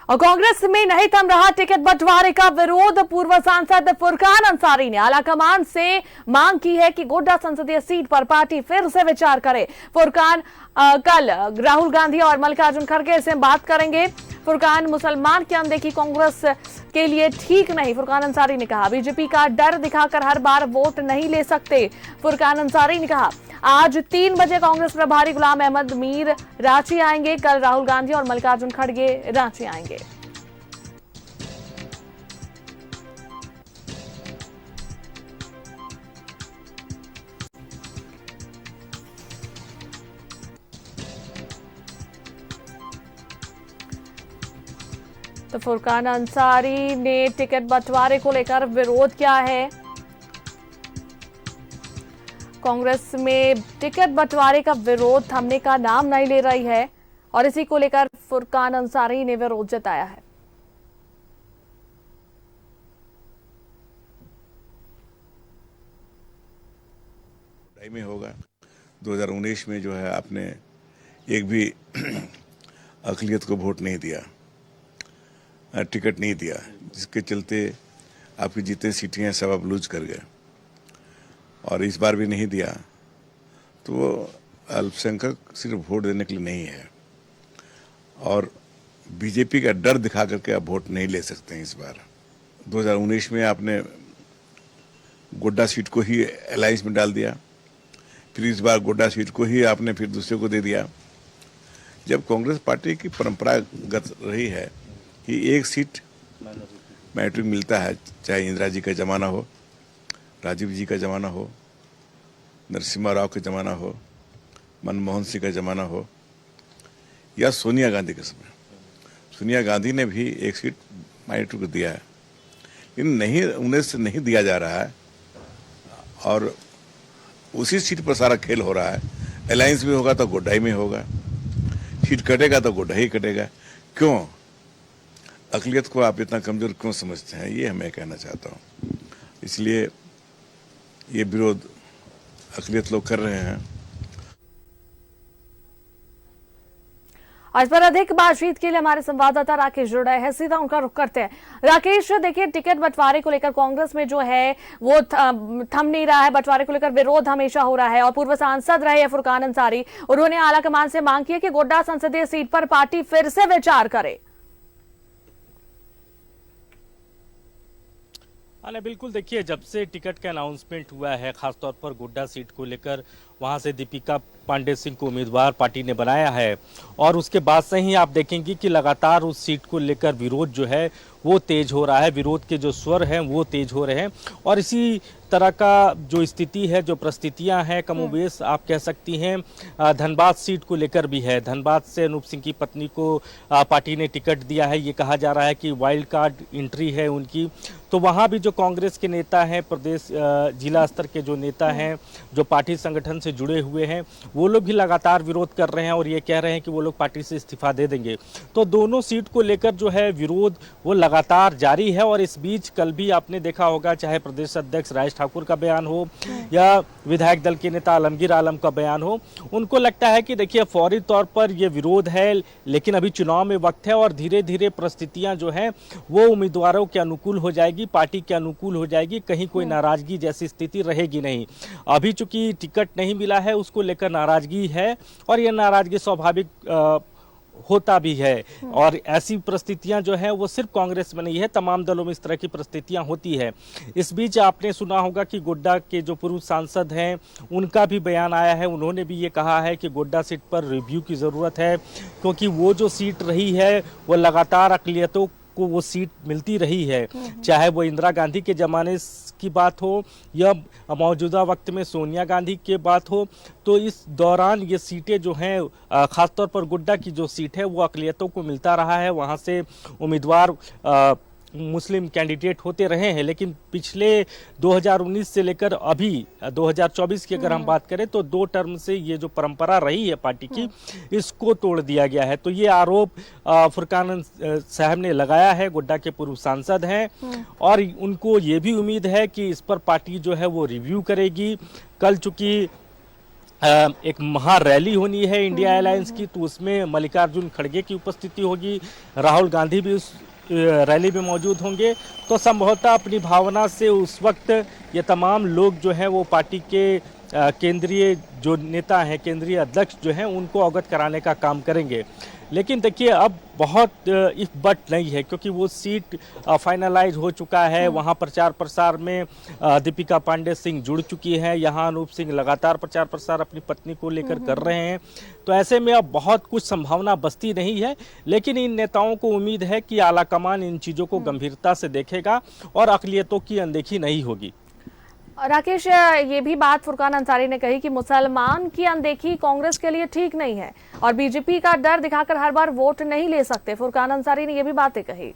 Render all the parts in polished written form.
और कांग्रेस में नहीं थम रहा टिकट बंटवारे का विरोध। पूर्व सांसद फुरकान अंसारी ने आलाकमान से मांग की है कि गोड्डा संसदीय सीट पर पार्टी फिर से विचार करे। फुरकान कल राहुल गांधी और मल्लिकार्जुन खड़गे से बात करेंगे। फुरकान मुसलमान की अनदेखी कांग्रेस के लिए ठीक नहीं, फुरकान अंसारी ने कहा। बीजेपी का डर दिखाकर हर बार वोट नहीं ले सकते, फुरकान अंसारी ने कहा। आज 3 बजे कांग्रेस प्रभारी गुलाम अहमद मीर रांची आएंगे। कल राहुल गांधी और मल्लिकार्जुन खड़गे रांची आएंगे। तो फुरकान अंसारी ने टिकट बंटवारे को लेकर विरोध किया है। कांग्रेस में टिकट बंटवारे का विरोध थमने का नाम नहीं ले रही है और इसी को लेकर फुरकान अंसारी ने विरोध जताया है। में होगा 2019 में जो है आपने एक भी अक़लियत को वोट नहीं दिया, टिकट नहीं दिया, जिसके चलते आपकी जितने सीटें हैं सब आप लूज कर गए। और इस बार भी नहीं दिया तो वो अल्पसंख्यक सिर्फ वोट देने के लिए नहीं है और बीजेपी का डर दिखा करके आप वोट नहीं ले सकते हैं। इस बार 2019 में आपने गोड्डा सीट को ही अलायंस में डाल दिया, फिर इस बार गोड्डा सीट को ही आपने फिर दूसरे को दे दिया। जब कांग्रेस पार्टी की परंपरागत रही है कि एक सीट मैट्रिक मिलता है, चाहे इंदिरा जी का ज़माना हो, राजीव जी का ज़माना हो, नरसिम्हा राव का ज़माना हो, मनमोहन सिंह का ज़माना हो या सोनिया गांधी के समय। सोनिया गांधी ने भी एक सीट माइनॉरिटी को दिया है, लेकिन नहीं, उन्हें से नहीं दिया जा रहा है और उसी सीट पर सारा खेल हो रहा है। अलायंस में होगा तो गोड्डा ही में होगा, सीट कटेगा तो गोड्डा ही कटेगा। क्यों अक़लियत को आप इतना कमज़ोर क्यों समझते हैं, ये मैं कहना चाहता हूँ। इसलिए ये विरोध अक़लियत लोग कर रहे हैं। आज पर अधिक बातचीत के लिए हमारे संवाददाता राकेश जुड़ रहे हैं, सीधा उनका रुख करते हैं। राकेश, देखिए टिकट बंटवारे को लेकर कांग्रेस में जो है वो थम नहीं रहा है, बंटवारे को लेकर विरोध हमेशा हो रहा है और पूर्व सांसद रहे हैं फुरकान अंसारी, उन्होंने आलाकमान से मांग की है कि गोड्डा संसदीय सीट पर पार्टी फिर से विचार करे। बिल्कुल, देखिए जब से टिकट का अनाउंसमेंट हुआ है, खासतौर पर गोड्डा सीट को लेकर, वहां से दीपिका पांडे सिंह को उम्मीदवार पार्टी ने बनाया है और उसके बाद से ही आप देखेंगे कि लगातार उस सीट को लेकर विरोध जो है वो तेज हो रहा है, विरोध के जो स्वर हैं वो तेज हो रहे हैं और इसी तरह का जो स्थिति है, जो परिस्थितियां हैं, कमोबेश आप कह सकती हैं धनबाद सीट को लेकर भी है। धनबाद से अनूप सिंह की पत्नी को पार्टी ने टिकट दिया है, ये कहा जा रहा है कि वाइल्ड कार्ड एंट्री है उनकी। तो वहाँ भी जो कांग्रेस के नेता हैं, प्रदेश जिला स्तर के जो नेता हैं, जो पार्टी संगठन से जुड़े हुए हैं, वो लोग भी लगातार विरोध कर रहे हैं और ये कह रहे हैं कि वो लोग पार्टी से इस्तीफा दे देंगे। तो दोनों सीट को लेकर जो है विरोध वो लगातार जारी है और इस बीच कल भी आपने देखा होगा, चाहे प्रदेश अध्यक्ष राजेश ठाकुर का बयान हो या विधायक दल के नेता आलमगीर आलम का बयान हो, उनको लगता है कि देखिए फौरी तौर पर ये विरोध है, लेकिन अभी चुनाव में वक्त है और धीरे धीरे परिस्थितियां जो हैं वो उम्मीदवारों के अनुकूल हो जाएगी, पार्टी के अनुकूल हो जाएगी, कहीं कोई नाराजगी जैसी स्थिति रहेगी नहीं। अभी चूंकि टिकट नहीं मिला है उसको लेकर नाराजगी है और यह नाराजगी स्वाभाविक होता भी है और ऐसी परिस्थितियां जो है वो सिर्फ कांग्रेस में नहीं है, तमाम दलों में इस तरह की परिस्थितियां होती है। इस बीच आपने सुना होगा कि गोड्डा के जो पूर्व सांसद हैं उनका भी बयान आया है, उन्होंने भी ये कहा है कि गोड्डा सीट पर रिव्यू की ज़रूरत है क्योंकि वो जो सीट रही है वो लगातार अक़लियतों को वो सीट मिलती रही है, चाहे वो इंदिरा गांधी के ज़माने की बात हो या मौजूदा वक्त में सोनिया गांधी की बात हो। तो इस दौरान ये सीटें जो हैं खासतौर पर गोड्डा की जो सीट है वो अक़लियतों को मिलता रहा है, वहाँ से उम्मीदवार मुस्लिम कैंडिडेट होते रहे हैं। लेकिन पिछले 2019 से लेकर अभी 2024 की अगर हम बात करें तो 2 टर्म से ये जो परंपरा रही है पार्टी की, इसको तोड़ दिया गया है। तो ये आरोप फुरकान साहब ने लगाया है, गोड्डा के पूर्व सांसद हैं और उनको ये भी उम्मीद है कि इस पर पार्टी जो है वो रिव्यू करेगी। कल चूंकि एक महा रैली होनी है इंडिया अलायंस की, तो उसमें मल्लिकार्जुन खड़गे की उपस्थिति होगी, राहुल गांधी भी उस रैली में मौजूद होंगे। तो संभवतः अपनी भावना से उस वक्त ये तमाम लोग जो हैं वो पार्टी के केंद्रीय जो नेता हैं, केंद्रीय अध्यक्ष जो हैं, उनको अवगत कराने का काम करेंगे। लेकिन देखिए अब बहुत इफ बट नहीं है, क्योंकि वो सीट फाइनलाइज हो चुका है। वहाँ प्रचार प्रसार में दीपिका पांडे सिंह जुड़ चुकी है, यहाँ अनूप सिंह लगातार प्रचार प्रसार अपनी पत्नी को लेकर कर रहे हैं। तो ऐसे में अब बहुत कुछ संभावना बचती नहीं है, लेकिन इन नेताओं को उम्मीद है कि आलाकमान इन चीज़ों को गंभीरता से देखेगा और अक़लियतों की अनदेखी नहीं होगी। राकेश, ये भी बात फुरकान अंसारी ने कही कि मुसलमान की अनदेखी कांग्रेस के लिए ठीक नहीं है और बीजेपी का डर दिखाकर हर बार वोट नहीं ले सकते। फुरकान अंसारी ने ये भी बातें कही।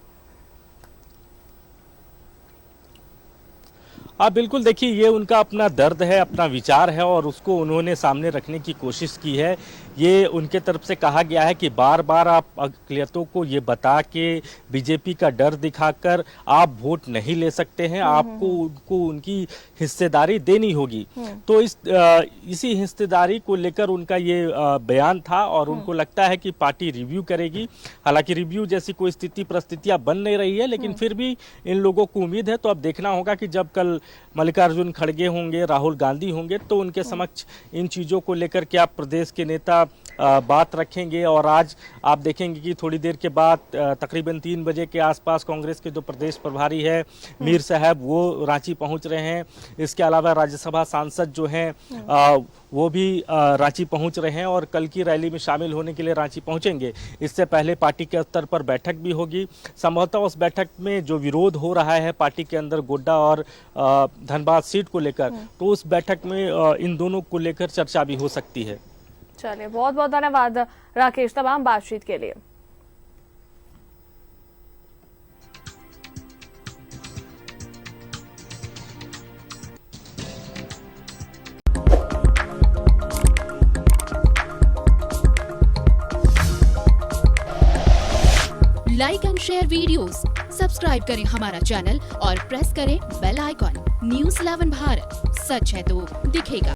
हाँ बिल्कुल, देखिए ये उनका अपना दर्द है, अपना विचार है और उसको उन्होंने सामने रखने की कोशिश की है। ये उनके तरफ से कहा गया है कि बार बार आप अक़लियतों को ये बता के बीजेपी का डर दिखाकर आप वोट नहीं ले सकते हैं, आपको उनको उनकी हिस्सेदारी देनी होगी। तो इसी हिस्सेदारी को लेकर उनका ये बयान था और उनको लगता है कि पार्टी रिव्यू करेगी। हालांकि रिव्यू जैसी कोई स्थिति परिस्थितियां बन नहीं रही है, लेकिन फिर भी इन लोगों को उम्मीद है। तो अब देखना होगा कि जब कल मल्लिकार्जुन खड़गे होंगे, राहुल गांधी होंगे, तो उनके समक्ष इन चीज़ों को लेकर क्या प्रदेश के नेता बात रखेंगे। और आज आप देखेंगे कि थोड़ी देर के बाद तकरीबन 3 बजे के आसपास कांग्रेस के जो प्रदेश प्रभारी है मीर साहब, वो रांची पहुंच रहे हैं। इसके अलावा राज्यसभा सांसद जो हैं वो भी रांची पहुंच रहे हैं और कल की रैली में शामिल होने के लिए रांची पहुंचेंगे। इससे पहले पार्टी के स्तर पर बैठक भी होगी। संभवतः उस बैठक में जो विरोध हो रहा है पार्टी के अंदर गोड्डा और धनबाद सीट को लेकर, तो उस बैठक में इन दोनों को लेकर चर्चा भी हो सकती है। चलिए, बहुत बहुत धन्यवाद राकेश तमाम बातचीत के लिए। Like and share videos, subscribe करें हमारा चैनल और प्रेस करें बेल आइकॉन। न्यूज़ 11 भारत, सच है तो दिखेगा।